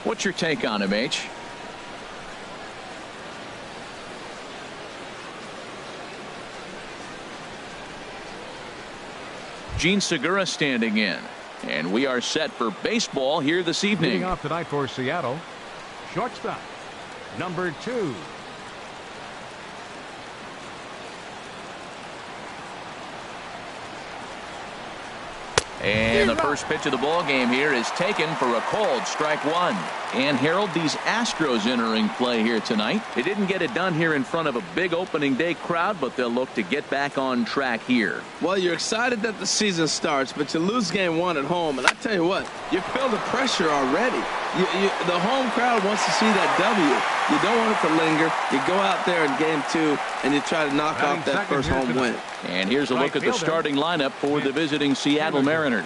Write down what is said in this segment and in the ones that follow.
What's your take on him, H? Gene Segura standing in. And we are set for baseball here this evening. Leading off tonight for Seattle, shortstop, number 2. And the first pitch of the ball game here is taken for a called strike 1. And Harold, these Astros entering play here tonight. They didn't get it done here in front of a big opening day crowd, but they'll look to get back on track here. Well, you're excited that the season starts, but you lose game 1 at home. And I tell you what, you feel the pressure already. The home crowd wants to see that W. You don't want it to linger. You go out there in game 2 and you try to knock off that first home win. And here's a look at the starting lineup for the visiting Seattle Mariners.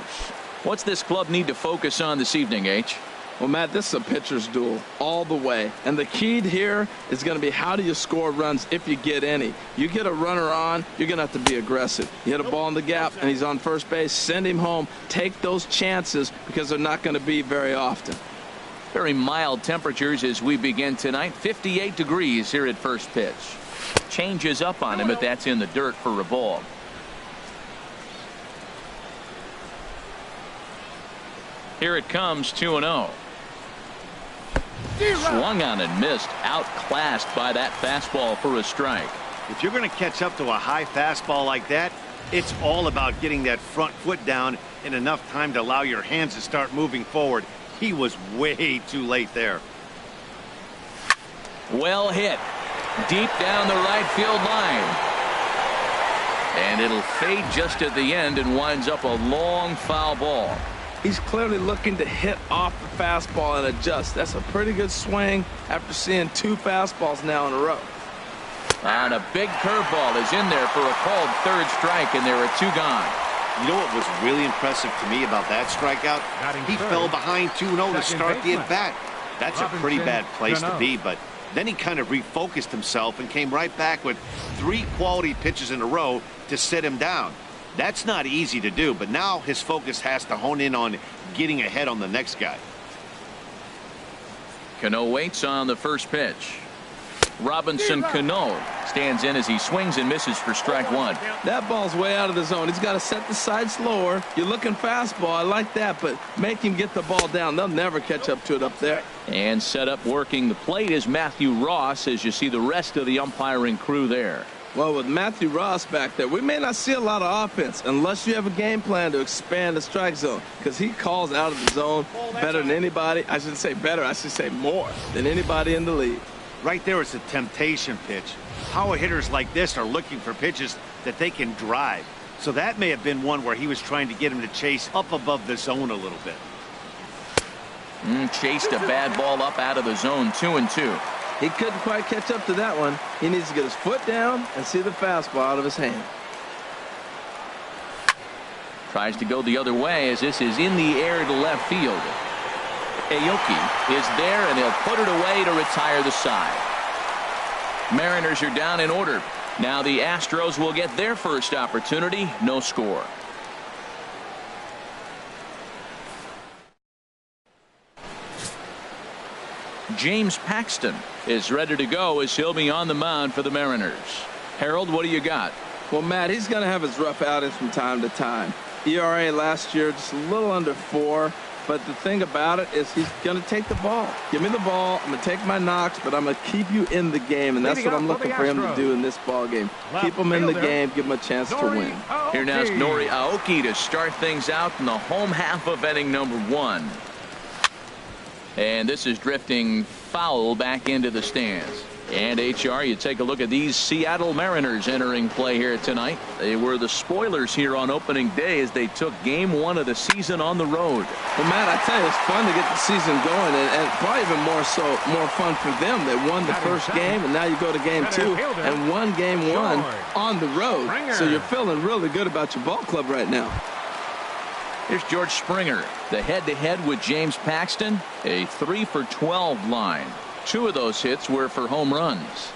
What's this club need to focus on this evening, H? Well, Matt, this is a pitcher's duel all the way. And the key here is going to be how do you score runs if you get any. You get a runner on, you're going to have to be aggressive. You hit a ball in the gap and he's on first base, send him home. Take those chances because they're not going to be very often. Very mild temperatures as we begin tonight. 58 degrees here at first pitch. Changes up on him, but that's in the dirt for a ball. Here it comes, 2-0. Swung on and missed. Outclassed by that fastball for a strike. If you're going to catch up to a high fastball like that, it's all about getting that front foot down in enough time to allow your hands to start moving forward. He was way too late there. Well hit. Deep down the right field line. And it'll fade just at the end and winds up a long foul ball. He's clearly looking to hit off the fastball and adjust. That's a pretty good swing after seeing 2 fastballs now in a row. And a big curveball is in there for a called third strike, and there are 2 gone. You know what was really impressive to me about that strikeout? He fell behind 2-0 to start the at-bat. That's a pretty bad place to be, but then he kind of refocused himself and came right back with 3 quality pitches in a row to sit him down. That's not easy to do, but now his focus has to hone in on getting ahead on the next guy. Cano waits on the first pitch. Robinson Cano stands in as he swings and misses for strike 1. That ball's way out of the zone. He's got to set the sides lower. You're looking fastball. I like that, but make him get the ball down. They'll never catch up to it up there. And set up working the plate is Matthew Ross as you see the rest of the umpiring crew there. Well, with Matthew Ross back there, we may not see a lot of offense unless you have a game plan to expand the strike zone, because he calls out of the zone better than anybody. I shouldn't say better. I should say more than anybody in the league. Right there is a temptation pitch. Power hitters like this are looking for pitches that they can drive. So that may have been one where he was trying to get him to chase up above the zone a little bit. Chased a bad ball up out of the zone. 2-2. He couldn't quite catch up to that one. He needs to get his foot down and see the fastball out of his hand. Tries to go the other way as this is in the air to left field. Aoki is there, and he'll put it away to retire the side. Mariners are down in order. Now the Astros will get their first opportunity. No score. James Paxton is ready to go as he'll be on the mound for the Mariners. Harold, what do you got? Well, Matt, he's going to have his rough outings from time to time. ERA last year just a little under 4. But the thing about it is he's going to take the ball. Give me the ball. I'm going to take my knocks, but I'm going to keep you in the game, and that's what I'm looking for him to do in this ball game. Keep him in the game, give him a chance to win. Here now is Nori Aoki to start things out in the home half of inning number 1. And this is drifting foul back into the stands. And HR, you take a look at these Seattle Mariners entering play here tonight. They were the spoilers here on opening day as they took game 1 of the season on the road. Well, Matt, I tell you, it's fun to get the season going, and probably even more fun for them. They won the first game, and now you go to game 2 and won game 1 on the road. So you're feeling really good about your ball club right now. Here's George Springer, the head-to-head with James Paxton, a 3-for-12 line. 2 of those hits were for home runs.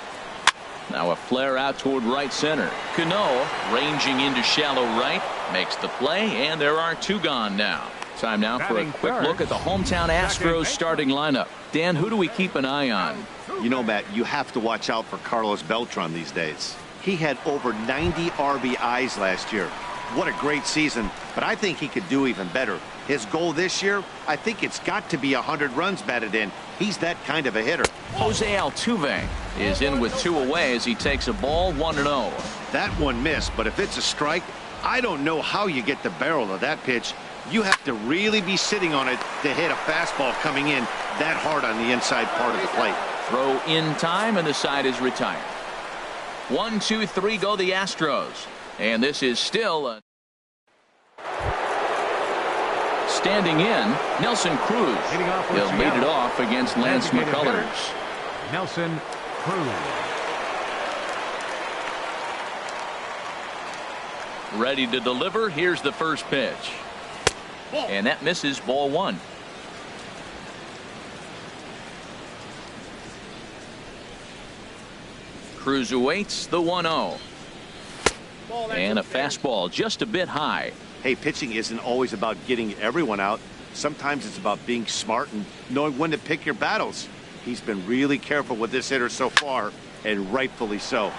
Now a flare out toward right center. Cano ranging into shallow right makes the play, and there are 2 gone now. Time now for a quick look at the hometown Astros starting lineup. Dan, who do we keep an eye on? You know, Matt, you have to watch out for Carlos Beltran these days. He had over 90 RBIs last year. What a great season, but I think he could do even better. His goal this year, I think it's got to be 100 runs batted in. He's that kind of a hitter. Jose Altuve is in with 2 away as he takes a ball 1-0. That one missed, but if it's a strike, I don't know how you get the barrel of that pitch. You have to really be sitting on it to hit a fastball coming in that hard on the inside part of the plate. Throw in time, and the side is retired. 1, 2, 3 go the Astros. And this is still a standing in, Nelson Cruz. He'll lead it off against Lance McCullers. Nelson Cruz. Ready to deliver. Here's the first pitch. And that misses, ball 1. Cruz awaits the 1-0. And a fastball just a bit high. Hey, pitching isn't always about getting everyone out. Sometimes it's about being smart and knowing when to pick your battles. He's been really careful with this hitter so far, and rightfully so.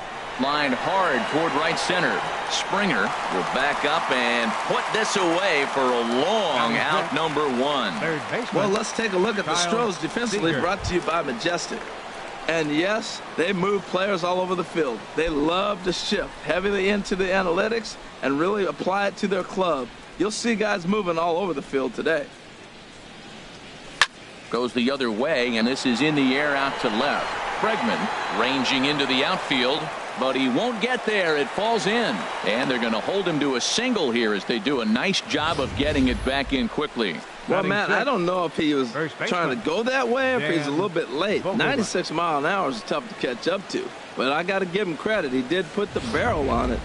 Line hard toward right center. Springer will back up and put this away for a long out, number 1. Well, let's take a look at the Astros defensively, brought to you by Majestic. And yes, they move players all over the field. They love to shift heavily into the analytics and really apply it to their club. You'll see guys moving all over the field today. Goes the other way, and this is in the air out to left. Bregman ranging into the outfield, but he won't get there. It falls in, and they're going to hold him to a single here as they do a nice job of getting it back in quickly. Well, Matt, I don't know if he was trying to go that way or if he's a little bit late. 96 miles an hour is tough to catch up to, but I got to give him credit. He did put the barrel on it.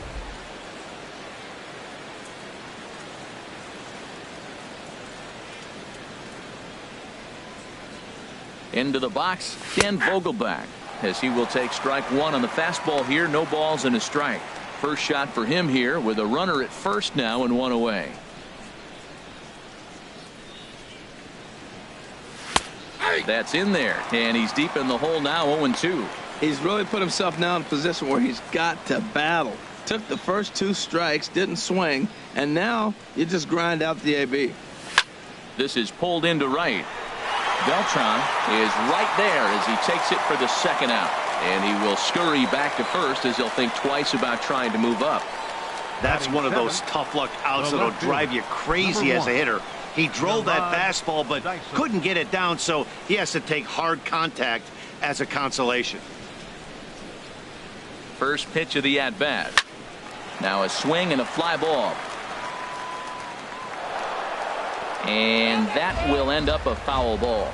Into the box, Dan Vogelbach, as he will take strike 1 on the fastball here. No balls and a strike. First shot for him here with a runner at first now and 1 away. That's in there, and he's deep in the hole now, 0-2. He's really put himself now in a position where he's got to battle. Took the first 2 strikes, didn't swing, and now you just grind out the AB. This is pulled into right. Beltran is right there as he takes it for the second out, and he will scurry back to first as he'll think twice about trying to move up. That's one of those tough luck outs that'll drive you crazy as a hitter. He drove that fastball but couldn't get it down, so he has to take hard contact as a consolation. First pitch of the at-bat. Now a swing and a fly ball. And that will end up a foul ball.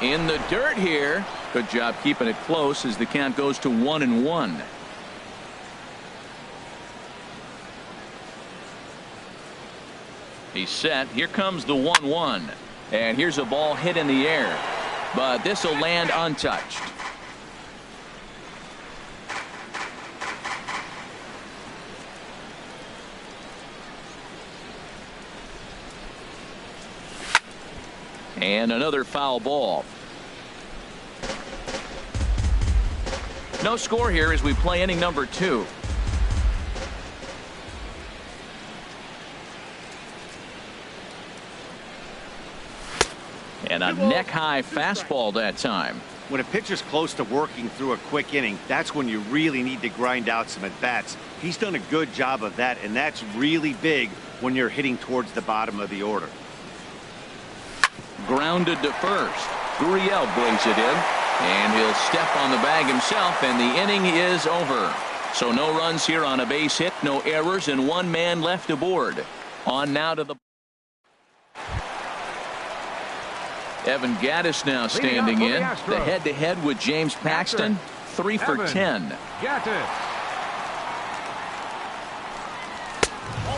In the dirt here. Good job keeping it close as the count goes to 1-1. He's set. Here comes the 1-1. And here's a ball hit in the air. But this will land untouched. And another foul ball. No score here as we play inning number 2. And a neck-high fastball that time. When a pitcher's close to working through a quick inning, that's when you really need to grind out some at-bats. He's done a good job of that, and that's really big when you're hitting towards the bottom of the order. Grounded to first. Gurriel brings it in, and he'll step on the bag himself, and the inning is over. So no runs here on a base hit, no errors, and 1 man left aboard. On now to the Evan Gattis now standing in. The head-to-head with James Paxton. 3 for 10.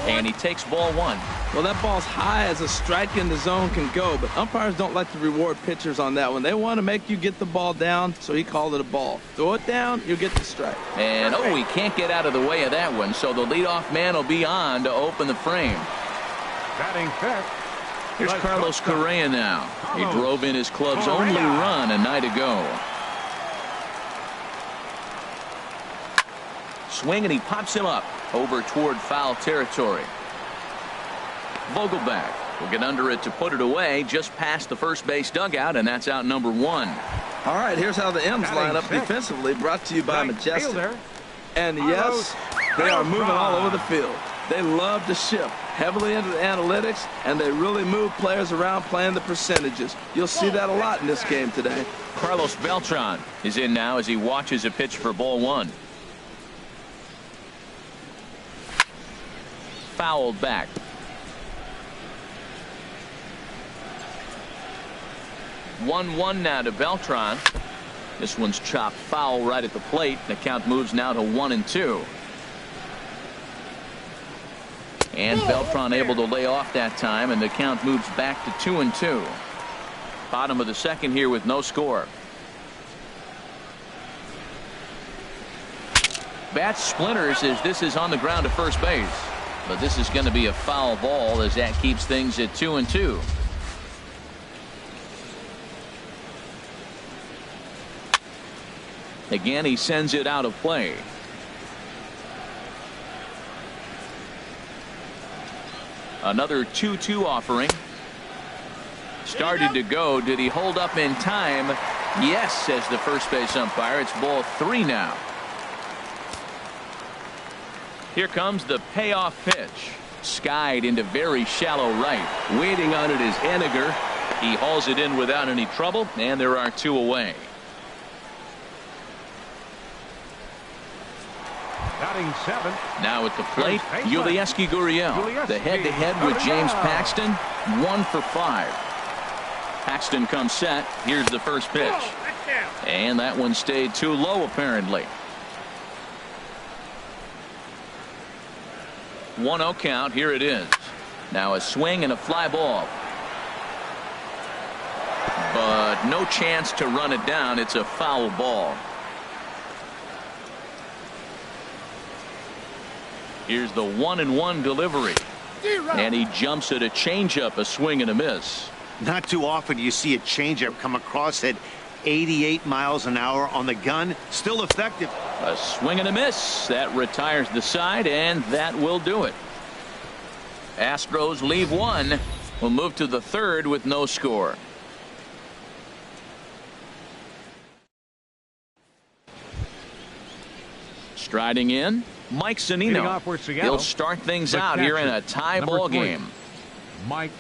And he takes ball 1. Well, that ball's high as a strike in the zone can go, but umpires don't like to reward pitchers on that one. They want to make you get the ball down, so he called it a ball. Throw it down, you'll get the strike. And, oh, he can't get out of the way of that one, so the leadoff man will be on to open the frame. Batting fifth. Here's Carlos Correa now. He drove in his club's only run a night ago. Swing, and he pops him up over toward foul territory. Vogelback will get under it to put it away just past the first base dugout, and that's out number 1. All right, here's how the M's line up defensively, brought to you by Majestic. And yes, they are moving all over the field. They love to shift heavily into the analytics, and they really move players around playing the percentages. You'll see that a lot in this game today. Carlos Beltran is in now as he watches a pitch for ball 1. Fouled back. 1-1 now to Beltran. This one's chopped foul right at the plate. The count moves now to 1-2. And Beltran able to lay off that time, and the count moves back to 2-2. Bottom of the second here with no score. Bat splinters as this is on the ground to first base. But this is going to be a foul ball as that keeps things at 2-2. Again, he sends it out of play. Another 2-2 offering. Started to go. Did he hold up in time? Yes, says the first base umpire. It's ball 3 now. Here comes the payoff pitch. Skied into very shallow right. Waiting on it is Henniger. He hauls it in without any trouble, and there are 2 away. Batting 7. Now at the plate, Yulieski Gurriel. The head-to-head with James Paxton, 1 for 5. Paxton comes set. Here's the first pitch. And that one stayed too low, apparently. 1-0 count. Here it is. Now a swing and a fly ball. But no chance to run it down. It's a foul ball. Here's the 1-1 delivery. And he jumps at a changeup, a swing and a miss. Not too often you see a changeup come across at 88 miles an hour on the gun. Still effective. A swing and a miss. That retires the side, and that will do it. Astros leave 1. We'll move to the 3rd with no score. Striding in, Mike Zunino. He'll start things out here in a tie ball game. Mike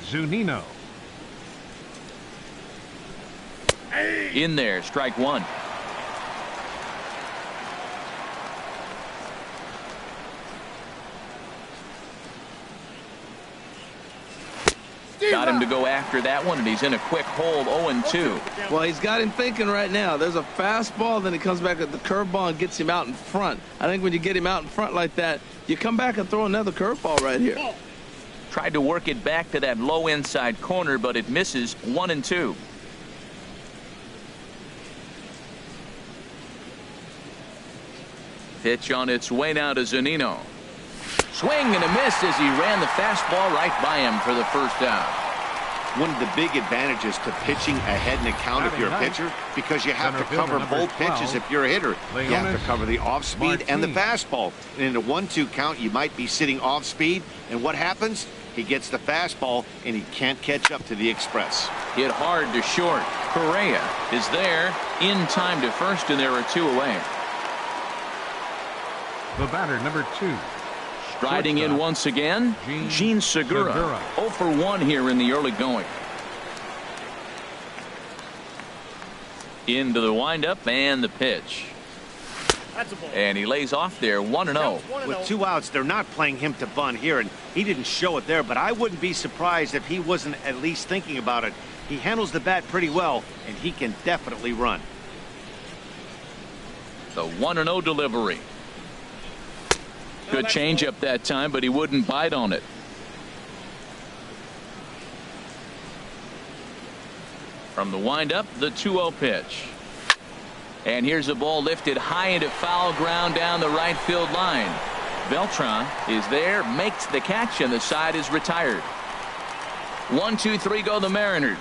Zunino. In there, strike 1. Got him to go after that one, and he's in a quick hold, 0-2. Well, he's got him thinking right now. There's a fastball, then he comes back at the curveball and gets him out in front. I think when you get him out in front like that, you come back and throw another curveball right here. Tried to work it back to that low inside corner, but it misses, 1-2. Pitch on its way now to Zunino. Swing and a miss as he ran the fastball right by him for the first out. One of the big advantages to pitching ahead in the count if you're a pitcher, because you have to cover both pitches if you're a hitter. You have to cover the off-speed and the fastball. And in a 1-2 count, you might be sitting off-speed, and what happens? He gets the fastball, and he can't catch up to the express. Hit hard to short. Correa is there in time to first, and there are 2 away. The batter, number 2. Striding in once again, Gene Segura. 0 for 1 here in the early going. Into the windup and the pitch. And he lays off there, 1-0. With 2 outs, they're not playing him to bunt here, and he didn't show it there, but I wouldn't be surprised if he wasn't at least thinking about it. He handles the bat pretty well, and he can definitely run. The 1-0 delivery. Good changeup that time, but he wouldn't bite on it. From the windup, the 2-0 pitch. And here's a ball lifted high into foul ground down the right field line. Beltran is there, makes the catch, and the side is retired. 1, 2, 3 go the Mariners.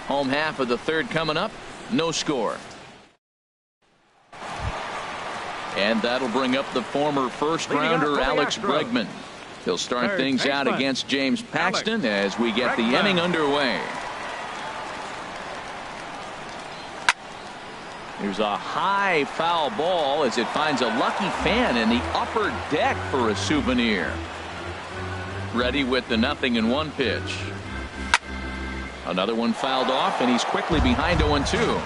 Home half of the third coming up. No score. And that'll bring up the former first rounder Alex Bregman. He'll start things out against James Paxton as we get the inning underway. Here's a high foul ball as it finds a lucky fan in the upper deck for a souvenir. Ready with the 0-1 pitch. Another one fouled off, and he's quickly behind 0-2.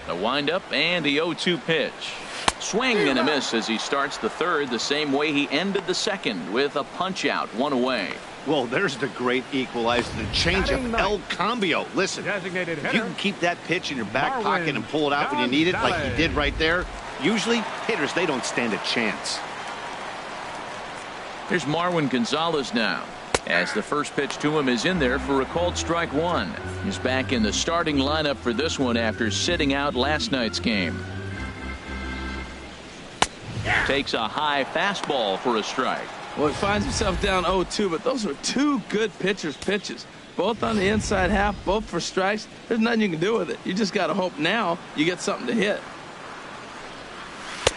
The windup and the 0-2 pitch. Swing and a miss as he starts the third the same way he ended the second, with a punch out, 1 away. Well, there's the great equalizer, the changeup El Cambio. Listen, if you can keep that pitch in your back pocket and pull it out when you need it, like he did right there, usually hitters, they don't stand a chance. Here's Marwin Gonzalez now, as the first pitch to him is in there for a called strike 1. He's back in the starting lineup for this one after sitting out last night's game. Takes a high fastball for a strike. Well, he finds himself down 0-2, but those were two good pitchers' pitches. Both on the inside half, both for strikes. There's nothing you can do with it. You just got to hope now you get something to hit.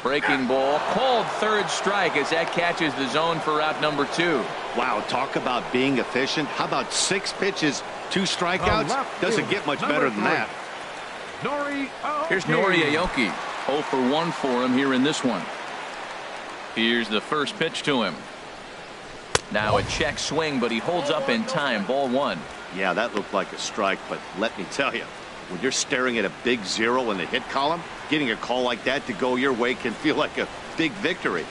Breaking ball, called third strike as that catches the zone for out number 2. Wow, talk about being efficient. How about 6 pitches, 2 strikeouts? Doesn't get much better than that. Here's Nori Aoki. 0 for 1 for him here in this one. Here's the first pitch to him. Now a check swing, but he holds up in time. Ball 1. Yeah, that looked like a strike, but let me tell you, when you're staring at a big 0 in the hit column, getting a call like that to go your way can feel like a big victory.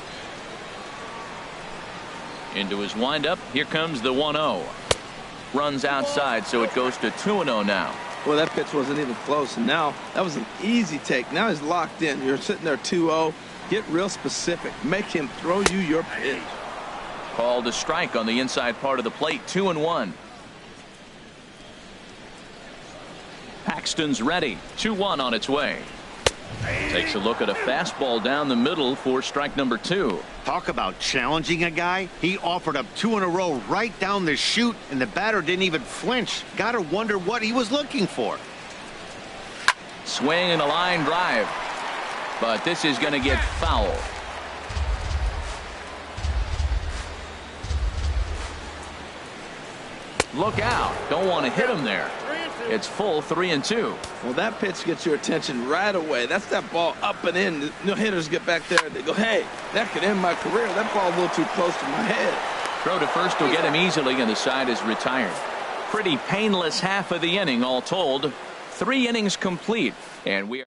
Into his windup. Here comes the 1-0. Runs outside, so it goes to 2-0 now. Well, that pitch wasn't even close, and now that was an easy take. Now he's locked in. You're sitting there 2-0. Get real specific. Make him throw you your pitch. Called a strike on the inside part of the plate. 2-1. Paxton's ready. 2-1 on its way. Takes a look at a fastball down the middle for strike number 2. Talk about challenging a guy. He offered up 2 in a row right down the chute, and the batter didn't even flinch. Gotta wonder what he was looking for. Swing and a line drive. But this is going to get foul. Look out. Don't want to hit him there. It's full 3-2. Well, that pitch gets your attention right away. That's that ball up and in. No hitters get back there. They go, hey, that could end my career. That ball's a little too close to my head. Throw to first will get him easily, and the side is retired. Pretty painless half of the inning, all told. 3 innings complete, and we are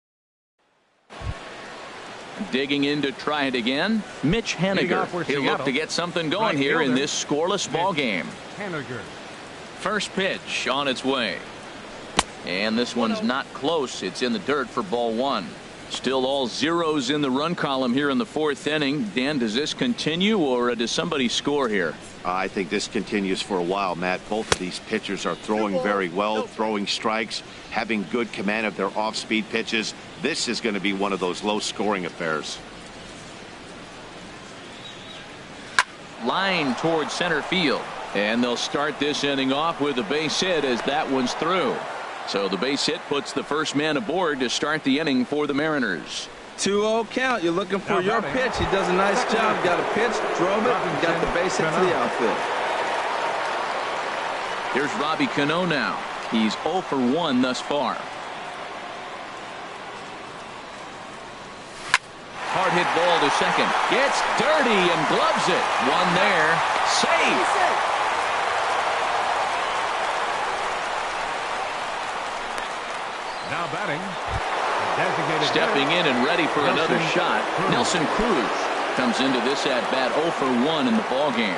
digging in to try it again. Mitch Haniger. He'll look to get something going here in this scoreless ball game. First pitch on its way. And this one's not close. It's in the dirt for ball 1. Still all zeros in the run column here in the 4th inning. Dan, does this continue, or does somebody score here? I think this continues for a while, Matt. Both of these pitchers are throwing very well, throwing strikes, having good command of their off-speed pitches. This is going to be one of those low-scoring affairs. Line towards center field. And they'll start this inning off with a base hit as that one's through. So the base hit puts the first man aboard to start the inning for the Mariners. 2-0 count. You're looking for your pitch. He does a nice job. Got a pitch, drove it, and got the base hit to the outfield. Here's Robbie Cano now. He's 0 for 1 thus far. Hard hit ball to second. Gets dirty and gloves it. One there. Safe. Now batting. Stepping in and ready for another shot. Nelson Cruz comes into this at bat 0 for 1 in the ball game.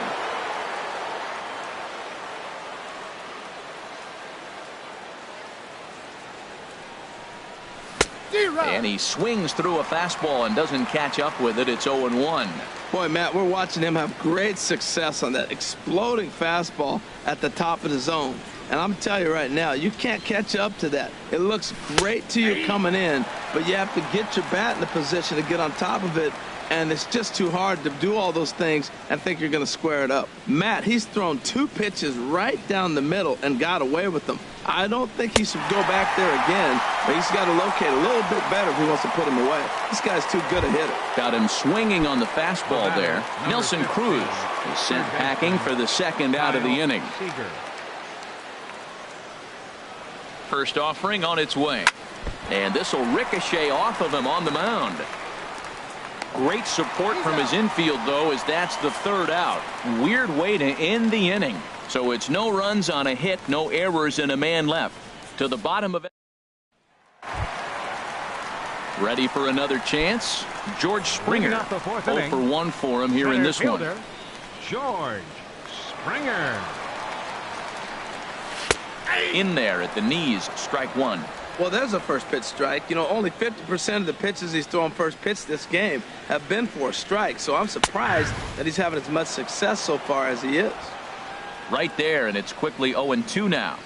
And he swings through a fastball and doesn't catch up with it. It's 0-1. Boy, Matt, we're watching him have great success on that exploding fastball at the top of the zone. And I'm telling you right now, you can't catch up to that. It looks great to you coming in, but you have to get your bat in the position to get on top of it. And it's just too hard to do all those things and think you're going to square it up. Matt, he's thrown 2 pitches right down the middle and got away with them. I don't think he should go back there again, but he's got to locate a little bit better if he wants to put him away. This guy's too good a hitter. Got him swinging on the fastball there. Nelson Cruz is sent packing for the second out of the inning. First offering on its way. And this will ricochet off of him on the mound. Great support from his infield, though, as that's the third out. Weird way to end the inning. So it's no runs on a hit, no errors, and a man left. To the bottom of it. Ready for another chance. George Springer. 0 for 1 for him here in this one. George Springer. In there at the knees, strike 1. Well, there's a first pitch strike. You know, only 50% of the pitches he's thrown first pitch this game have been for a strike. So I'm surprised that he's having as much success so far as he is. Right there, and it's quickly 0-2 now.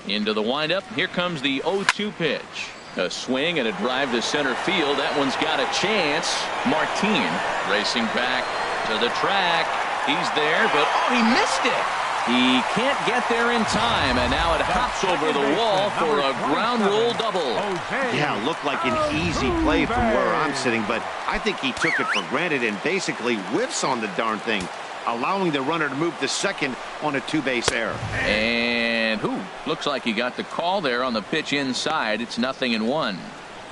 Into the windup. Here comes the 0-2 pitch. A swing and a drive to center field. That one's got a chance. Martin racing back to the track. He's there, but he missed it. He can't get there in time, and now it hops over the wall for a ground rule double. Yeah, looked like an easy play from where I'm sitting, but I think he took it for granted and basically whiffs on the darn thing, allowing the runner to move to second on a 2-base error. And looks like he got the call there on the pitch inside. It's 0-1.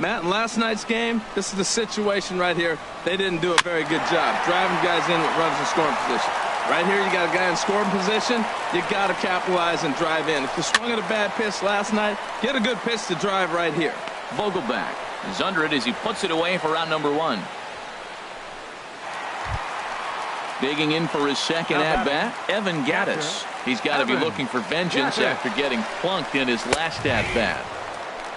Matt, in last night's game, this is the situation right here. They didn't do a very good job driving guys in with runners in scoring position. Right here, you got a guy in scoring position. You got to capitalize and drive in. If you swung at a bad pitch last night, get a good pitch to drive right here. Vogelback is under it as he puts it away for out number 1. Digging in for his second at-bat, Evan Gattis. He's got to be looking for vengeance after getting plunked in his last at-bat.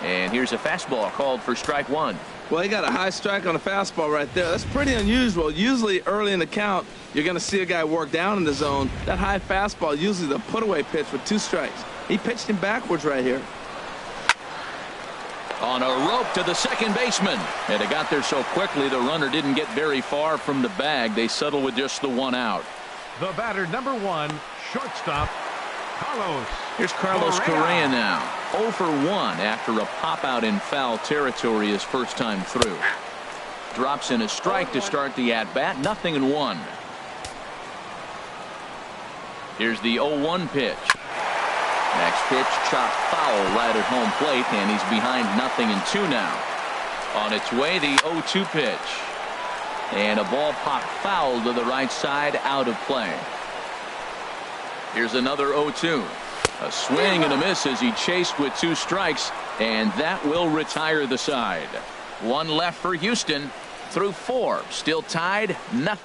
And here's a fastball called for strike 1. Well, he got a high strike on a fastball right there. That's pretty unusual. Usually early in the count, you're going to see a guy work down in the zone. That high fastball, usually the put-away pitch with 2 strikes. He pitched him backwards right here. On a rope to the second baseman. And it got there so quickly, the runner didn't get very far from the bag. They settle with just the 1 out. The batter, number 1, shortstop, Carlos. Here's Carlos Correa now. 0 for 1 after a pop-out in foul territory his first time through. Drops in a strike to start the at-bat. 0-1. Here's the 0-1 pitch. Next pitch, chopped foul right at home plate, and he's behind 0-2 now. On its way, the 0-2 pitch. And a ball popped foul to the right side, out of play. Here's another 0-2. A swing and a miss as he chased with 2 strikes, and that will retire the side. 1 left for Houston through 4. Still tied, 0.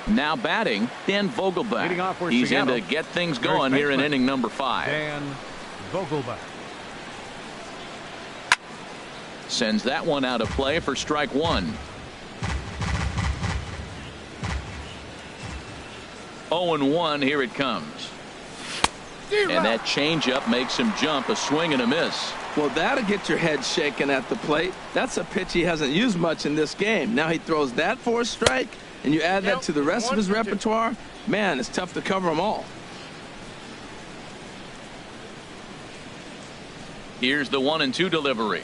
Now batting, Dan Vogelback. He's in to get things going here in inning number 5. Dan Vogelback. Sends that one out of play for strike 1. 0-1, here it comes. And that changeup makes him jump. A swing and a miss. Well, that'll get your head shaken at the plate. That's a pitch he hasn't used much in this game. Now he throws that for a strike, and you add that to the rest of his repertoire. Man, it's tough to cover them all. Here's the 1-2 delivery.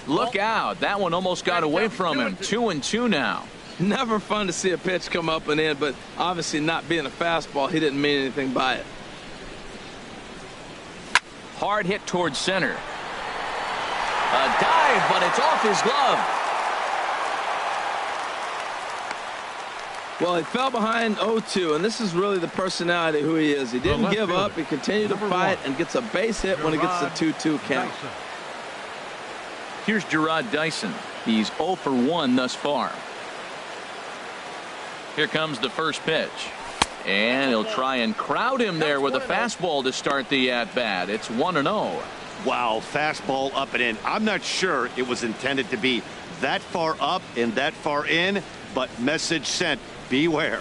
Look out. That one almost got away from him. 2-2 now. Never fun to see a pitch come up and in, but obviously not being a fastball, he didn't mean anything by it. Hard hit towards center. A dive, but it's off his glove. Well, he fell behind 0-2, and this is really the personality who he is. He didn't give up. He continued to fight and gets a base hit when he gets the 2-2 count. Here's Gerard Dyson. He's 0 for 1 thus far. Here comes the first pitch. And he'll try and crowd him there with a fastball to start the at-bat. It's 1-0. Wow, fastball up and in. I'm not sure it was intended to be that far up and that far in, but message sent, beware.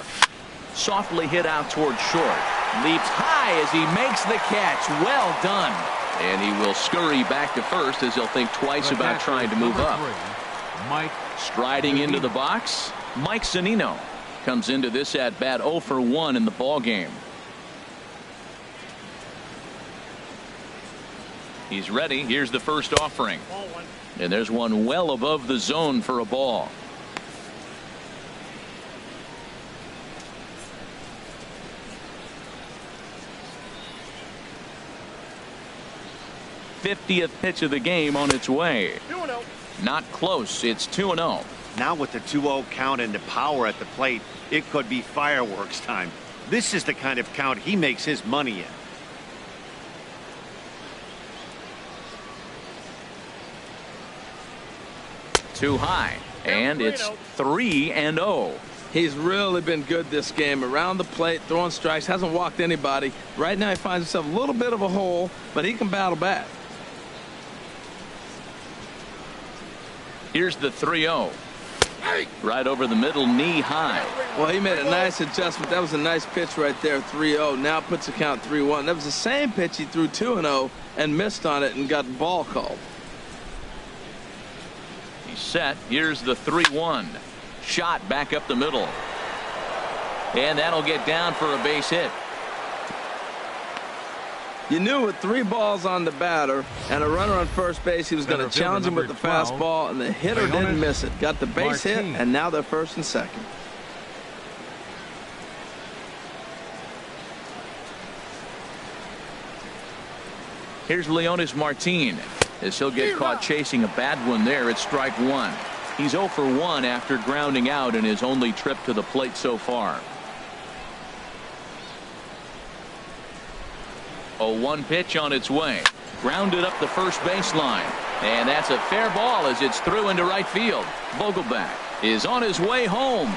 Softly hit out towards short. Leaps high as he makes the catch. Well done. And he will scurry back to first as he'll think twice about trying to move up. Striding into the box, Mike Zunino comes into this at-bat 0 for 1 in the ball game. He's ready. Here's the first offering. And there's one well above the zone for a ball. '50th pitch of the game on its way. 2-0. Not close. It's 2-0. Now with the 2-0 count and the power at the plate, it could be fireworks time. This is the kind of count he makes his money in. Too high, and it's 3-0. He's really been good this game. Around the plate, throwing strikes, hasn't walked anybody. Right now he finds himself a little bit of a hole, but he can battle back. Here's the 3-0. Right over the middle, knee high. Well, he made a nice adjustment. That was a nice pitch right there, 3-0. Now puts the count 3-1. That was the same pitch he threw 2-0 and missed on it and got the ball called. He's set. Here's the 3-1. Shot back up the middle. And that'll get down for a base hit. You knew with 3 balls on the batter and a runner on first base, he was going to challenge him with the fastball, and the hitter didn't miss it. Got the base hit, and now they're first and second. Here's Leonis Martin as he'll get caught chasing a bad one there at strike 1. He's 0 for 1 after grounding out in his only trip to the plate so far. 0-1 pitch on its way. Grounded up the first baseline. And that's a fair ball as it's through into right field. Vogelback is on his way home.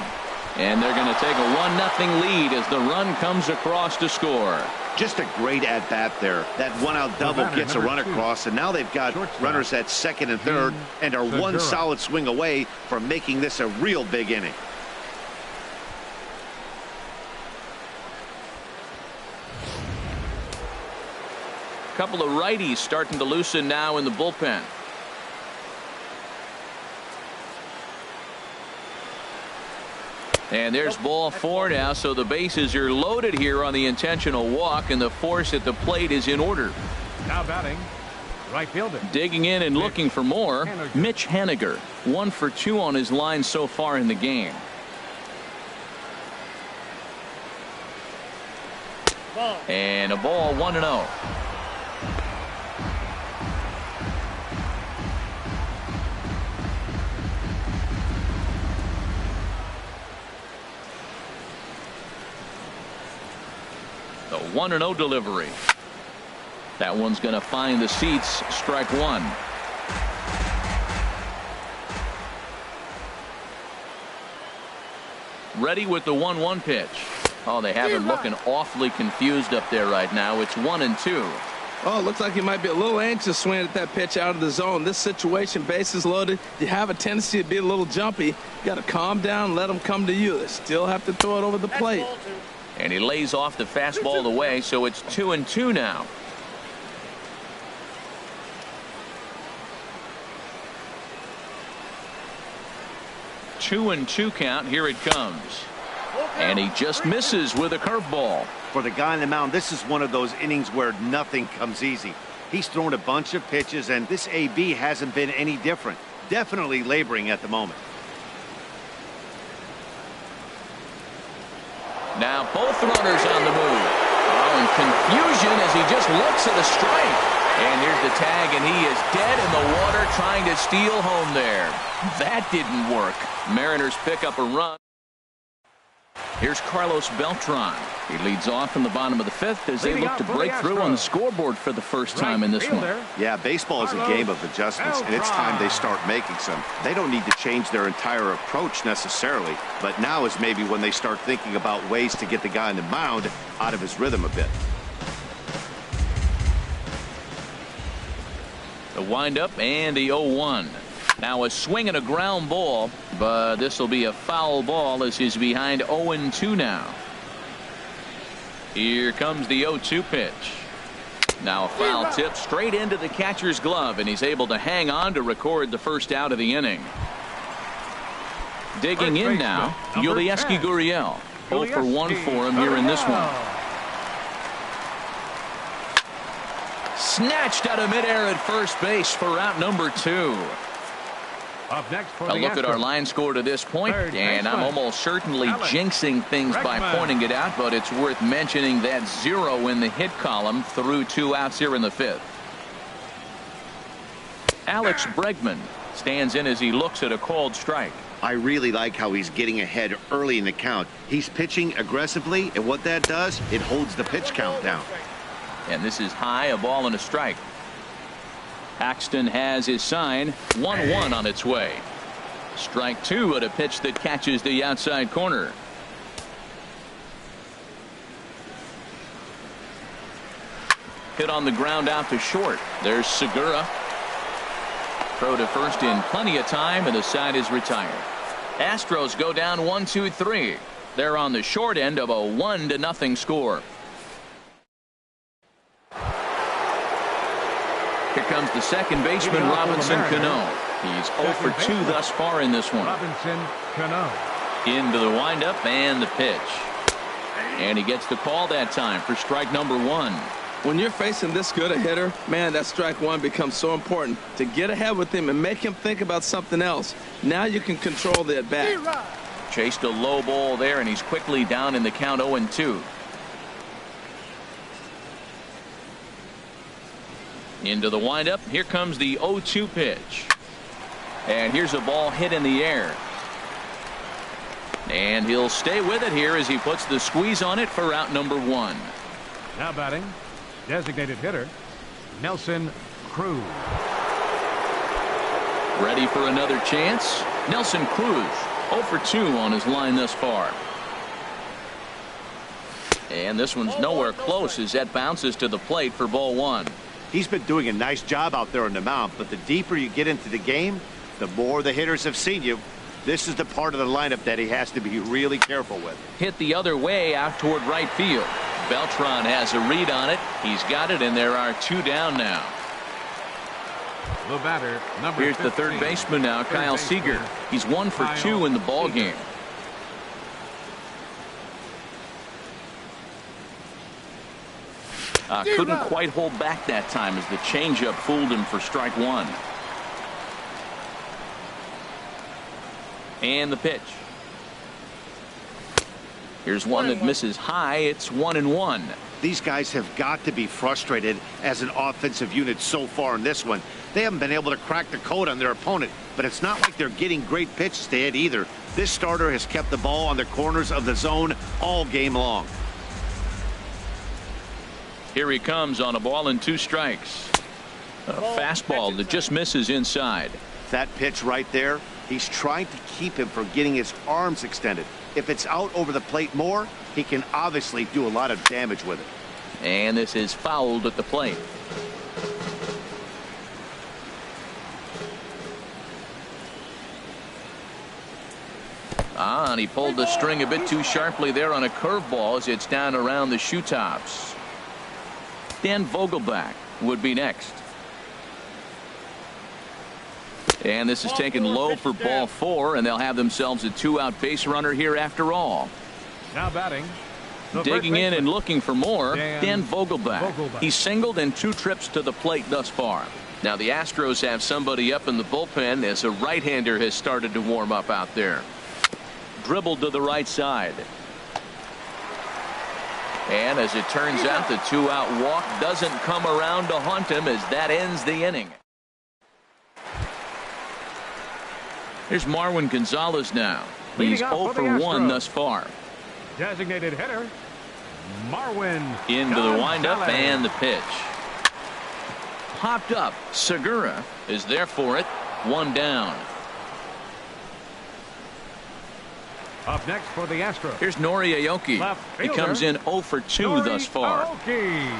And they're going to take a 1-0 lead as the run comes across to score. Just a great at-bat there. That one-out double gets a run across, and now they've got runners at second and third and are one solid swing away from making this a real big inning. Couple of righties starting to loosen now in the bullpen. And there's ball 4 now, so the bases are loaded here on the intentional walk, and the force at the plate is in order. Now batting, right fielder. Digging in and looking for more, Mitch Haniger. 1 for 2 on his line so far in the game. And a ball, 1-0. The 1-0 delivery. That one's going to find the seats. Strike 1. Ready with the 1-1 pitch. Oh, they have him looking awfully confused up there right now. It's 1-2. Oh, it looks like he might be a little anxious swinging at that pitch out of the zone. This situation, bases loaded, you have a tendency to be a little jumpy. You got to calm down, let them come to you. They still have to throw it over the plate. And he lays off the fastball away, so it's 2-2 now. Two and 2 count. Here it comes. And he just misses with a curveball. For the guy on the mound, this is one of those innings where nothing comes easy. He's thrown a bunch of pitches, and this AB hasn't been any different. Definitely laboring at the moment. Now both runners on the move. Oh, and confusion as he just looks at a strike. And here's the tag, and he is dead in the water trying to steal home there. That didn't work. Mariners pick up a run. Here's Carlos Beltran. He leads off in the bottom of the fifth as they look to break through on the scoreboard for the first time in this one. Yeah, baseball is a game of adjustments, and it's time they start making some. They don't need to change their entire approach necessarily, but now is maybe when they start thinking about ways to get the guy on the mound out of his rhythm a bit. The windup and the 0-1. Now a swing and a ground ball, but this will be a foul ball as he's behind 0-2 now. Here comes the 0-2 pitch. Now a foul tip straight into the catcher's glove, and he's able to hang on to record the first out of the inning. Digging in now, Yulieski Gurriel. 0 for 1 for him here in this one. Snatched out of midair at first base for out number 2. Up next for a look at our line score to this point, and I'm almost certainly jinxing things by pointing it out, but it's worth mentioning that 0 in the hit column through 2 outs here in the 5th. Alex Bregman stands in as he looks at a called strike. I really like how he's getting ahead early in the count. He's pitching aggressively, and what that does, it holds the pitch count down. And this is high, a ball and a strike. Paxton has his sign. 1-1 on its way. Strike 2 at a pitch that catches the outside corner. Hit on the ground out to short. There's Segura. Throw to first in plenty of time, and the side is retired. Astros go down 1-2-3. They're on the short end of a 1-0 score. Here comes the second baseman, Robinson Cano. He's 0 for 2 thus far in this one. Robinson Cano. Into the windup and the pitch. And he gets the call that time for strike number 1. When you're facing this good a hitter, man, that strike 1 becomes so important to get ahead with him and make him think about something else. Now you can control the at-bat. Chased a low ball there, and he's quickly down in the count 0-2. Into the windup. Here comes the 0-2 pitch. And here's a ball hit in the air. And he'll stay with it here as he puts the squeeze on it for out number 1. Now batting, designated hitter, Nelson Cruz. Ready for another chance. Nelson Cruz 0 for 2 on his line thus far. And this one's nowhere close as that bounces to the plate for ball 1. He's been doing a nice job out there on the mound, but the deeper you get into the game, the more the hitters have seen you. This is the part of the lineup that he has to be really careful with. Hit the other way out toward right field. Beltran has a read on it. He's got it, and there are 2 down now. The batter, number Here's 15, the third baseman now, Kyle Seager. He's 1 for 2 in the ball game. Couldn't quite hold back that time as the changeup fooled him for strike 1. And the pitch. Here's one that misses high. It's 1-1. These guys have got to be frustrated as an offensive unit so far in this one. They haven't been able to crack the code on their opponent, but it's not like they're getting great pitches to hit either. This starter has kept the ball on the corners of the zone all game long. Here he comes on a ball and 2 strikes. A fastball that just misses inside. That pitch right there, he's trying to keep him from getting his arms extended. If it's out over the plate more, he can obviously do a lot of damage with it. And this is fouled at the plate. And he pulled the string a bit too sharply there on a curveball as it's down around the shoe tops. Dan Vogelbach would be next. And this is taken low for ball 4, and they'll have themselves a 2-out base runner here after all. Now batting. Digging in and looking for more, Dan Vogelbach. He's singled in 2 trips to the plate thus far. Now the Astros have somebody up in the bullpen as a right-hander has started to warm up out there. Dribbled to the right side. And as it turns out, the 2-out walk doesn't come around to haunt him as that ends the inning. Here's Marwin Gonzalez now. He's 0 for 1 thus far. Designated hitter, Marwin. Into the windup Gonzalez. and the pitch. Popped up. Segura is there for it. One down. Up next for the Astros. Here's Nori Aoki. Left He fielder, comes in 0 for 2 Nori thus far. Aoki.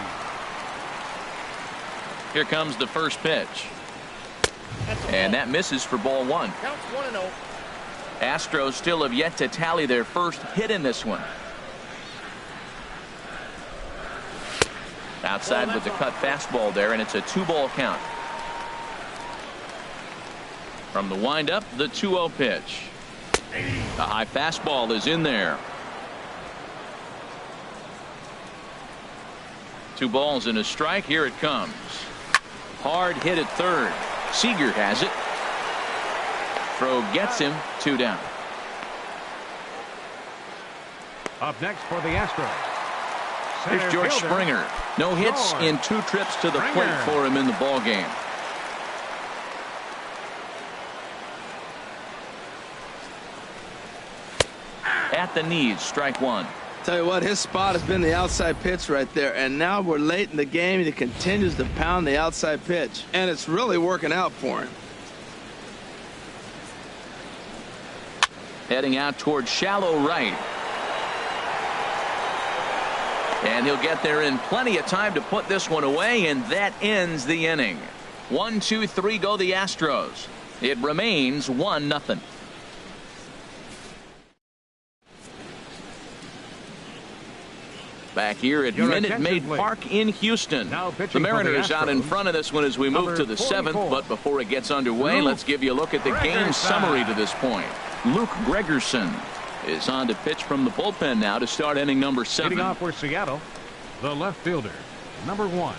Here comes the first pitch. And that misses for ball one. Counts 1-0. Astros still have yet to tally their first hit in this one. Outside with the cut fastball there, and it's a 2-ball count. From the windup, the 2-0 pitch. The high fastball is in there. 2 balls and a strike. Here it comes. Hard hit at third. Seager has it. Throw gets him. 2 down. Up next for the Astros. Here's Center George fielder, Springer. No hits George in 2 trips to the Springer. plate for him in the ball game. At the knees, strike 1. Tell you what, his spot has been the outside pitch right there, and now we're late in the game and he continues to pound the outside pitch, and it's really working out for him. Heading out towards shallow right. And he'll get there in plenty of time to put this one away, and that ends the inning. 1, 2, 3 go the Astros. It remains 1-0. Back here at Your Minute attention, Maid please. Park in Houston. Now pitching The for the Mariners out in Astros, front of this one as we move number to the 7th. 44. But before it gets underway, Luke let's give you a look at the game Gregerson. summary to this point. Luke Gregerson is on to pitch from the bullpen now to start inning number 7. Leading off for Seattle, the left fielder, number 1.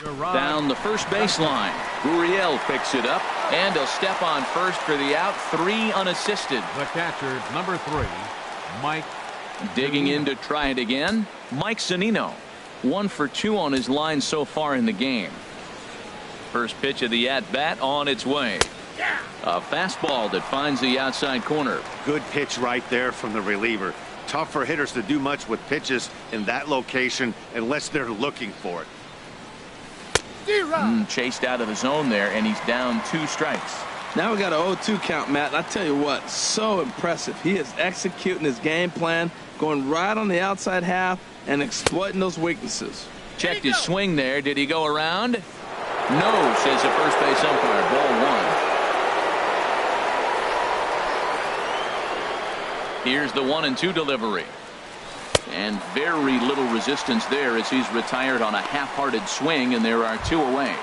Gerard Down the first baseline. Gurriel picks it up, and he'll step on first for the out. 3 unassisted. The catcher, number 3, Mike. Digging in to try it again, Mike Zunino. 1 for 2 on his line so far in the game. First pitch of the at-bat on its way. A fastball that finds the outside corner. Good pitch right there from the reliever. Tough for hitters to do much with pitches in that location unless they're looking for it. Chased out of the zone there, and he's down 2 strikes. Now we got an 0-2 count, Matt, and I tell you what, so impressive. He is executing his game plan, going right on the outside half and exploiting those weaknesses. Checked his swing there. Did he go around? No, says the first base umpire. Ball 1. Here's the 1-2 delivery. And very little resistance there as he's retired on a half-hearted swing, and there are 2 away.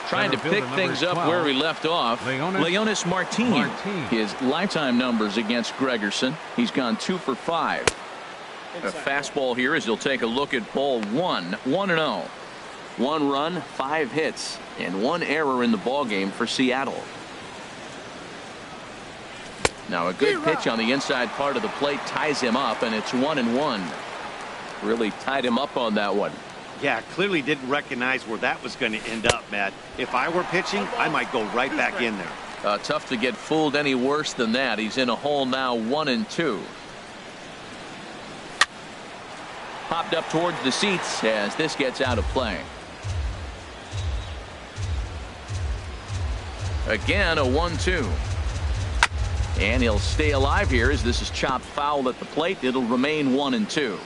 Trying to Center pick fielder, things number up 12, where we left off. Leonis Martin. His lifetime numbers against Gregerson. He's gone 2 for 5. A fastball here as he'll take a look at ball 1. 1-0. 1 run, 5 hits, and 1 error in the ball game for Seattle. Now a good pitch on the inside part of the plate ties him up, and it's 1-1. Really tied him up on that one. Yeah, clearly didn't recognize where that was going to end up, Matt. If I were pitching, I might go right back in there. Tough to get fooled any worse than that. He's in a hole now, 1-2. Popped up towards the seats as this gets out of play. Again, a 1-2. And he'll stay alive here as this is chopped foul at the plate. It'll remain 1-2.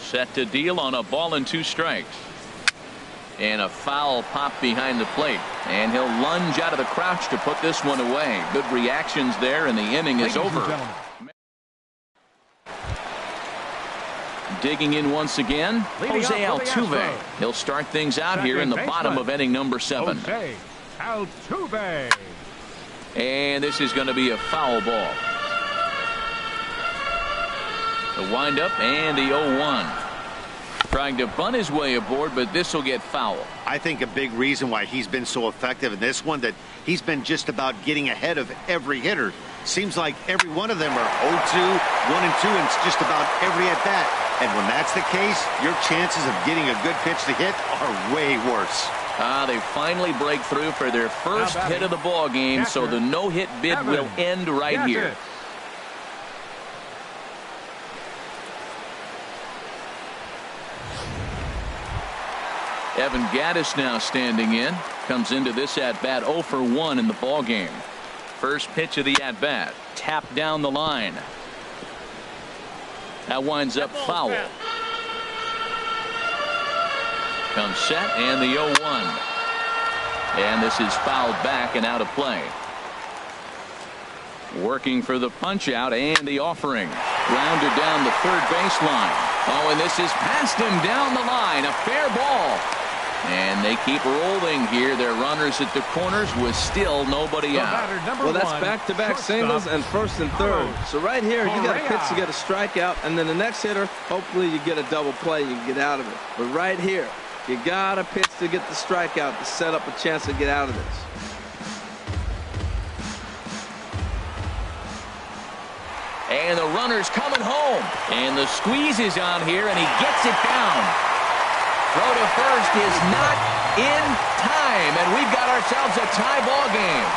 Set to deal on a ball and 2 strikes. And a foul pop behind the plate. And he'll lunge out of the crouch to put this one away. Good reactions there, and the inning is over. Digging in once again, Jose Altuve. He'll start things out here in the bottom of inning number 7. Jose Altuve. And this is going to be a foul ball. The windup and the 0-1. Trying to bunt his way aboard, but this will get foul. I think a big reason why he's been so effective in this one, that he's been just about getting ahead of every hitter. Seems like every one of them are 0-2, 1-2, and it's just about every at-bat. And when that's the case, your chances of getting a good pitch to hit are way worse. They finally break through for their first hit of the ball game, so the no-hit bid will end right here. Evan Gaddis now standing in. Comes into this at-bat 0 for 1 in the ball game. First pitch of the at-bat. Tapped down the line. That winds up foul. Comes set and the 0-1. And this is fouled back and out of play. Working for the punch out and the offering. Grounded down the third baseline. Oh, and this is past him down the line. A fair ball. And they keep rolling here. Their runners at the corners with still nobody out. Well, that's back-to-back singles and first and third. So right here, you got a pitch to get a strikeout, and then the next hitter, hopefully you get a double play and you can get out of it. But right here, you got a pitch to get the strikeout to set up a chance to get out of this. And the runner's coming home. And the squeeze is on here, and he gets it down. Throw to first is not in time, and we've got ourselves a tie ball game.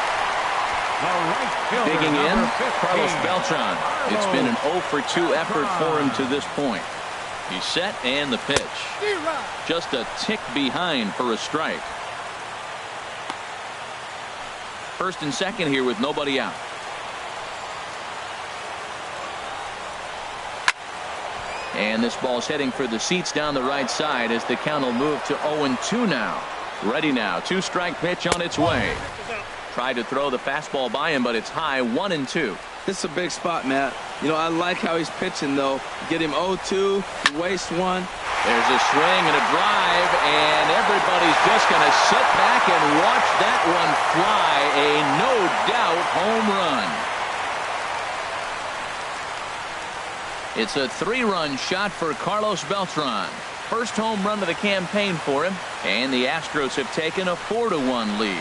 Digging in, Carlos Beltran. It's been an 0 for 2 effort for him to this point. He's set and the pitch. Just a tick behind for a strike. First and second here with nobody out. And this ball's heading for the seats down the right side as the count will move to 0-2 now. Ready now. 2-strike pitch on its way. Tried to throw the fastball by him, but it's high. 1-2. This is a big spot, Matt. You know, I like how he's pitching, though. Get him 0-2, waste one. There's a swing and a drive, and everybody's just going to sit back and watch that one fly. A no-doubt home run. It's a 3-run shot for Carlos Beltran. First home run of the campaign for him, and the Astros have taken a 4-1 lead.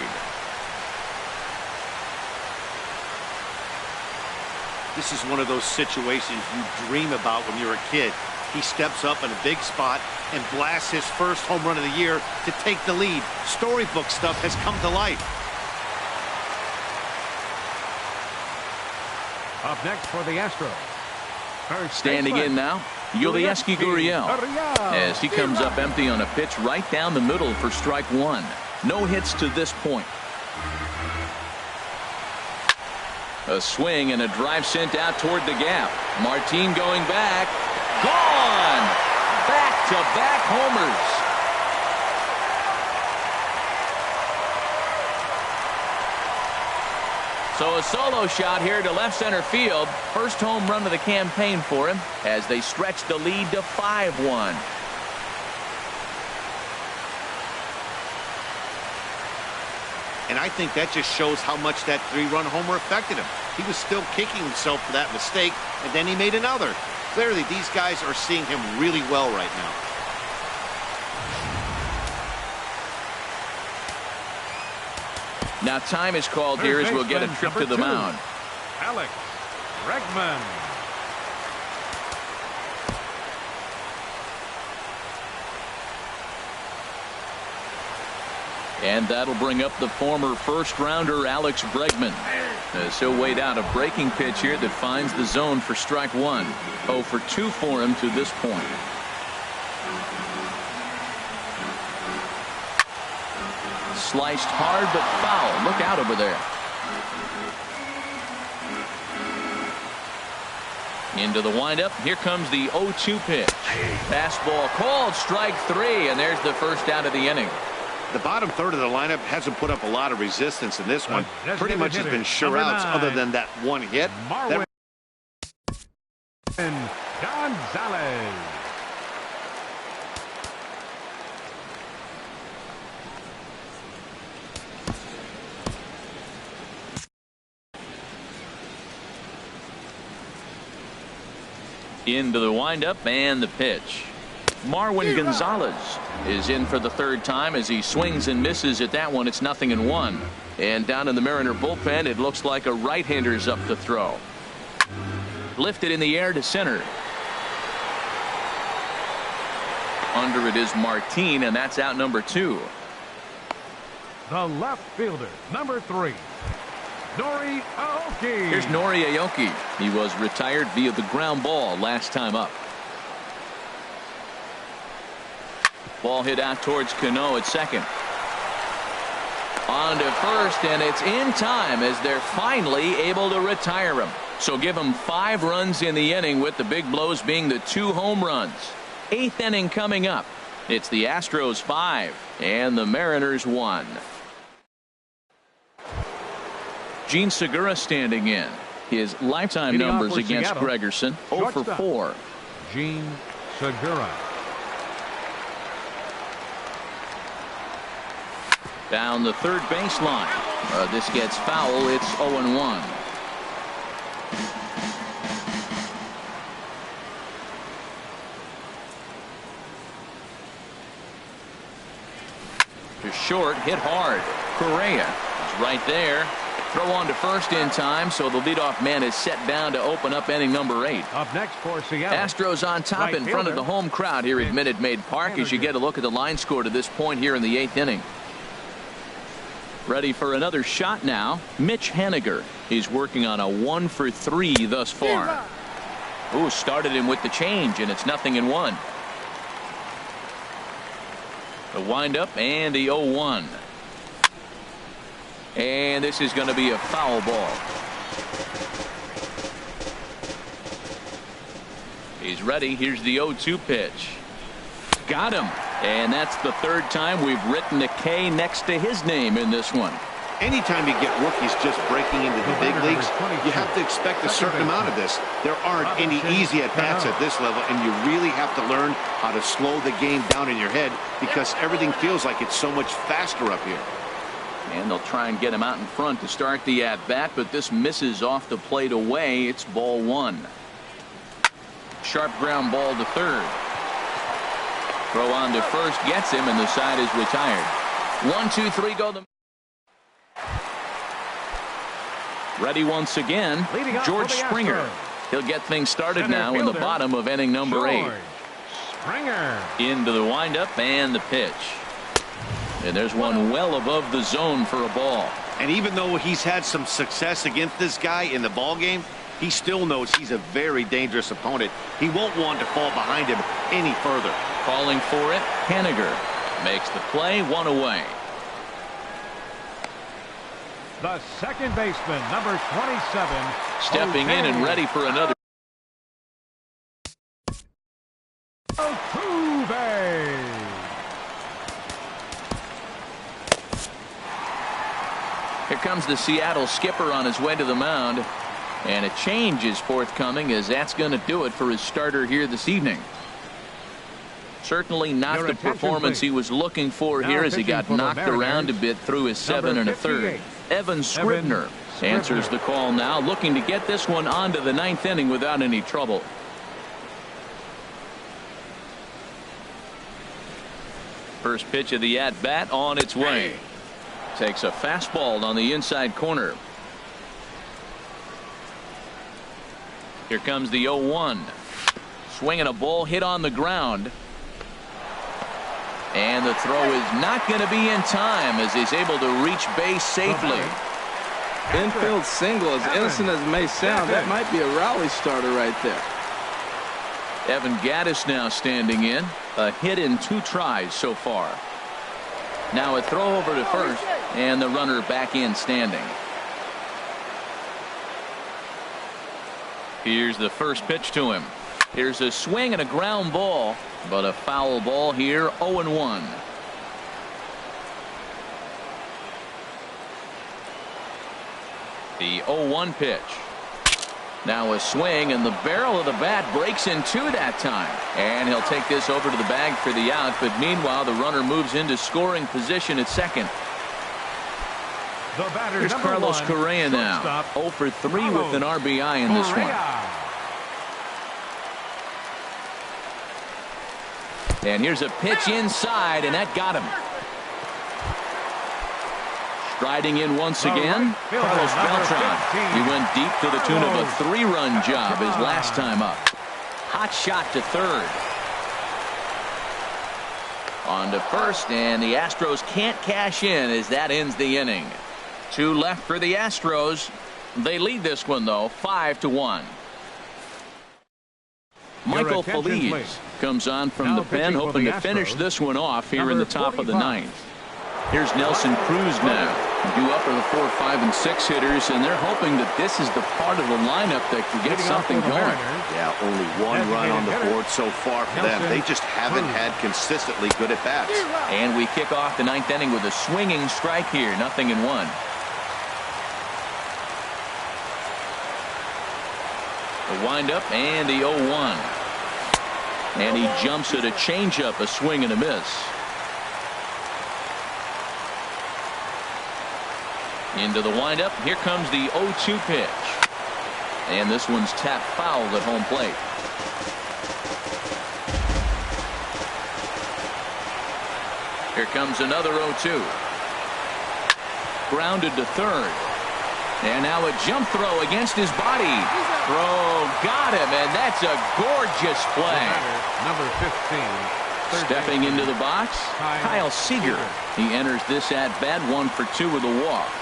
This is one of those situations you dream about when you're a kid. He steps up in a big spot and blasts his first home run of the year to take the lead. Storybook stuff has come to life. Up next for the Astros. Standing in now, Yulieski Gurriel, as he comes up empty on a pitch right down the middle for strike one. No hits to this point. A swing and a drive sent out toward the gap. Martin going back. Gone! Back-to-back homers. So a solo shot here to left center field. First home run of the campaign for him as they stretch the lead to 5-1. And I think that just shows how much that 3-run homer affected him. He was still kicking himself for that mistake, and then he made another. Clearly, these guys are seeing him really well right now. Now time is called here as we'll get a trip to the mound. Alex Bregman. And that'll bring up the former first-rounder Alex Bregman. As he'll wait out a breaking pitch here that finds the zone for strike one. 0 for 2 for him to this point. Sliced hard but foul. Look out over there. Into the windup. Here comes the 0-2 pitch. Fastball called strike 3, and there's the first out of the inning. The bottom third of the lineup hasn't put up a lot of resistance in this one. Pretty much has been sure outs other than that one hit. Marwin Gonzalez. Into the windup and the pitch. Marwin Gonzalez is in for the third time as he swings and misses at that one. It's 0-1. And down in the Mariner bullpen, it looks like a right-hander's up to throw. Lifted in the air to center. Under it is Martin, and that's out number 2. The left fielder, number 3, Nori Aoki. Here's Nori Aoki. He was retired via the ground ball last time up. Ball hit out towards Cano at second. On to first, and it's in time as they're finally able to retire him. So give him 5 runs in the inning, with the big blows being the 2 home runs. 8th inning coming up. It's the Astros 5 and the Mariners 1. Gene Segura standing in. His lifetime numbers against Seattle, Gregerson, 0 for 4. Gene Segura. Down the third baseline. This gets foul. It's 0-1. To short, hit hard. Correa is right there. Throw on to first in time, so the leadoff man is set down to open up inning number 8. Up next for Seattle, Astros on top in front of the home crowd here at Minute Maid Park as you get a look at the line score to this point here in the 8th inning. Ready for another shot now. Mitch Haniger. He's working on a 1 for 3 thus far. Ooh, started him with the change, and it's 0-1. The windup and the 0-1. And this is going to be a foul ball. He's ready. Here's the 0-2 pitch. Got him. And that's the 3rd time we've written a K next to his name in this one. Anytime you get rookies just breaking into the big leagues, you have to expect a certain amount of this. There aren't any easy at-bats at this level, and you really have to learn how to slow the game down in your head because everything feels like it's so much faster up here. And they'll try and get him out in front to start the at-bat, but this misses off the plate away. It's ball 1. Sharp ground ball to third. Throw on to first gets him, and the side is retired. 1, 2, 3 go. Ready once again. George Springer. He'll get things started now in the bottom of inning number 8. Springer. Into the windup and the pitch. And there's one well above the zone for a ball. And even though he's had some success against this guy in the ball game, he still knows he's a very dangerous opponent. He won't want to fall behind him any further. Calling for it, Haniger makes the play, 1 away. The second baseman, number 27. Stepping in and ready for another. Altuve. Here comes the Seattle skipper on his way to the mound. And a change is forthcoming, as that's going to do it for his starter here this evening. Certainly not the performance he was looking for here, as he got knocked around a bit through his 7 1/3. Evan Scribner answers the call now, looking to get this one onto the 9th inning without any trouble. First pitch of the at-bat on its way. Takes a fastball on the inside corner. Here comes the 0-1. Swinging a ball hit on the ground. And the throw is not going to be in time as he's able to reach base safely. Infield single, as innocent as it may sound, that might be a rally starter right there. Evan Gattis now standing in. A hit in 2 tries so far. Now a throw over to first, and the runner back in standing. Here's the first pitch to him. Here's a swing and a ground ball, but a foul ball here, 0-1. The 0-1 pitch. Now a swing, and the barrel of the bat breaks in 2 that time. And he'll take this over to the bag for the out, but meanwhile the runner moves into scoring position at second. Here's Carlos Correa now. 0 for 3 with an RBI in this one. And here's a pitch inside, and that got him. Striding in once again, Carlos Beltran. He went deep to the tune of a 3-run job his last time up. Hot shot to third. On to first, and the Astros can't cash in as that ends the inning. 2 left for the Astros. They lead this one, though, 5-1. Michael Feliz comes on from the pen, hoping to finish this one off here in the top of the 9th. Here's Nelson Cruz now. Due up are the 4, 5, and 6 hitters, and they're hoping that this is the part of the lineup that can get something going. Yeah, only 1 run on the board so far for them. They just haven't had consistently good at-bats. And we kick off the 9th inning with a swinging strike here, 0-1. The windup and the 0-1. And he jumps at a changeup, a swing and a miss. Into the windup. Here comes the 0-2 pitch. And this one's tapped foul at home plate. Here comes another 0-2. Grounded to third. And now a jump throw against his body. Throw got him, and that's a gorgeous play. Number 15. Stepping into the box, Kyle Seager. He enters this at bat, 1 for 2 with a walk.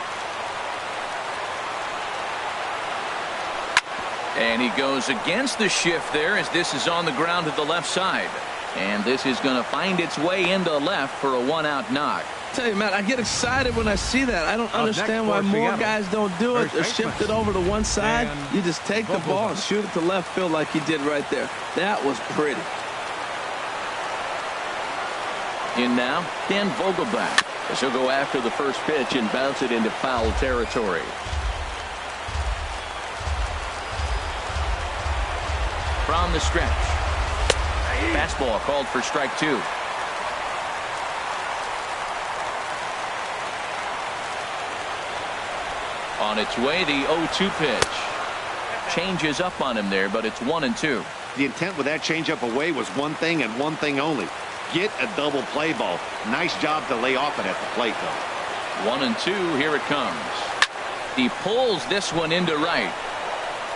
And he goes against the shift there as this is on the ground to the left side. And this is going to find its way into left for a 1-out knock. Tell you, Matt, I get excited when I see that. I don't understand why more guys don't do it. They're shifted over to one side. You just take the ball and shoot it to left field like he did right there. That was pretty. In now, Ken Vogelbach. As he'll go after the first pitch and bounce it into foul territory. From the stretch. Fastball called for strike 2. On its way, the 0-2 pitch. Changes up on him there, but it's 1-2. The intent with that changeup away was one thing and one thing only. Get a double play ball. Nice job to lay off it at the plate, though. 1-2, here it comes. He pulls this one into right.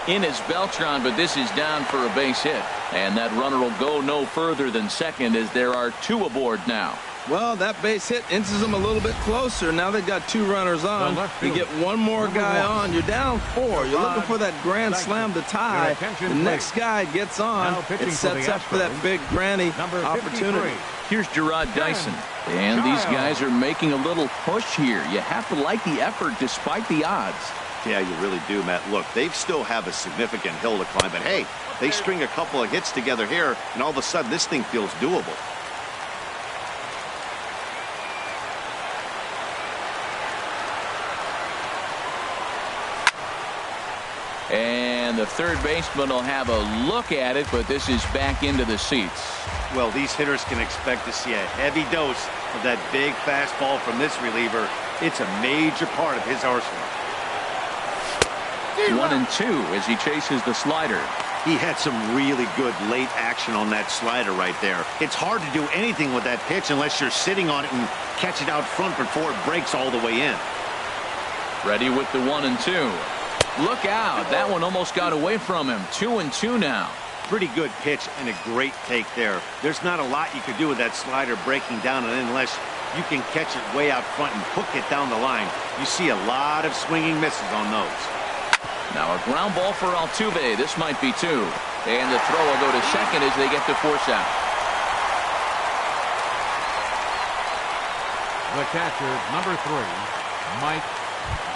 In is Beltran, but this is down for a base hit. And that runner will go no further than second as there are 2 aboard now. Well, that base hit inches them a little bit closer. Now they've got 2 runners on. You get one more guy on. You're down 4. You're looking for that grand slam to tie. The next guy gets on. It sets up for that big granny opportunity. Here's Gerard Dyson. And these guys are making a little push here. You have to like the effort despite the odds. Yeah, you really do, Matt. Look, they still have a significant hill to climb. But, hey, they string a couple of hits together here, and all of a sudden this thing feels doable. And the third baseman will have a look at it, but this is back into the seats. Well, these hitters can expect to see a heavy dose of that big fastball from this reliever. It's a major part of his arsenal. 1-2 as he chases the slider. He had some really good late action on that slider right there. It's hard to do anything with that pitch unless you're sitting on it and catch it out front before it breaks all the way in. Ready with the 1-2. Look out. That one almost got away from him. 2-2 now. Pretty good pitch and a great take there. There's not a lot you could do with that slider breaking down unless you can catch it way out front and hook it down the line. You see a lot of swinging misses on those. Now a ground ball for Altuve. This might be 2. And the throw will go to second as they get to force out. The catcher, number 3, Mike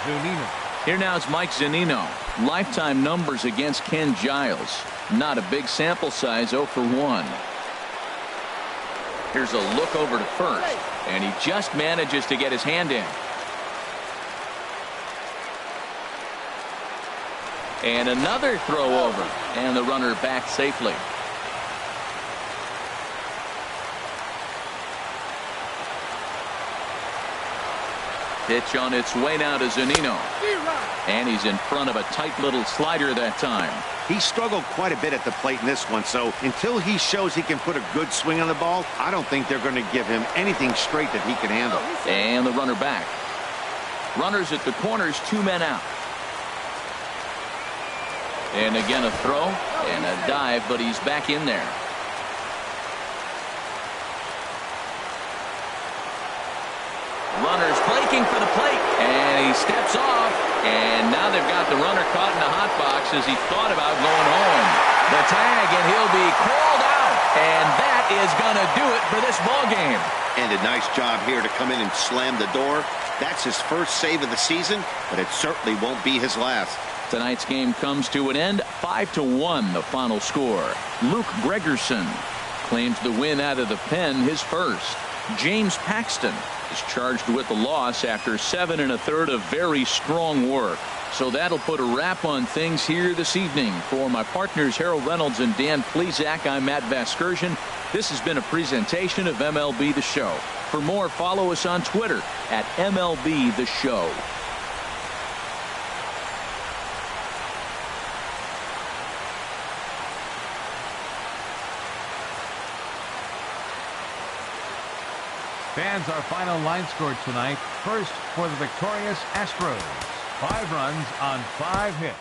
Zunino. Here now is Mike Zunino. Lifetime numbers against Ken Giles. Not a big sample size, 0 for 1. Here's a look over to first. And he just manages to get his hand in. And another throw over. And the runner back safely. Pitch on its way now to Zunino. And he's in front of a tight little slider that time. He struggled quite a bit at the plate in this one, so until he shows he can put a good swing on the ball, I don't think they're going to give him anything straight that he can handle. And the runner back. Runners at the corners, 2 men out. And again a throw and a dive, but he's back in there. making for the plate, and he steps off, and now they've got the runner caught in the hot box as he thought about going home. The tag, and he'll be called out, and that is going to do it for this ball game. And a nice job here to come in and slam the door. That's his first save of the season, but it certainly won't be his last. Tonight's game comes to an end, 5-1 the final score. Luke Gregerson claims the win out of the pen, his first. James Paxton is charged with the loss after 7 1/3 of very strong work. So that'll put a wrap on things here this evening. For my partners Harold Reynolds and Dan Plesac, I'm Matt Vasgersian. This has been a presentation of MLB The Show. For more, follow us on Twitter at MLB The Show. Fans, our final line score tonight. First for the victorious Astros. 5 runs on 5 hits.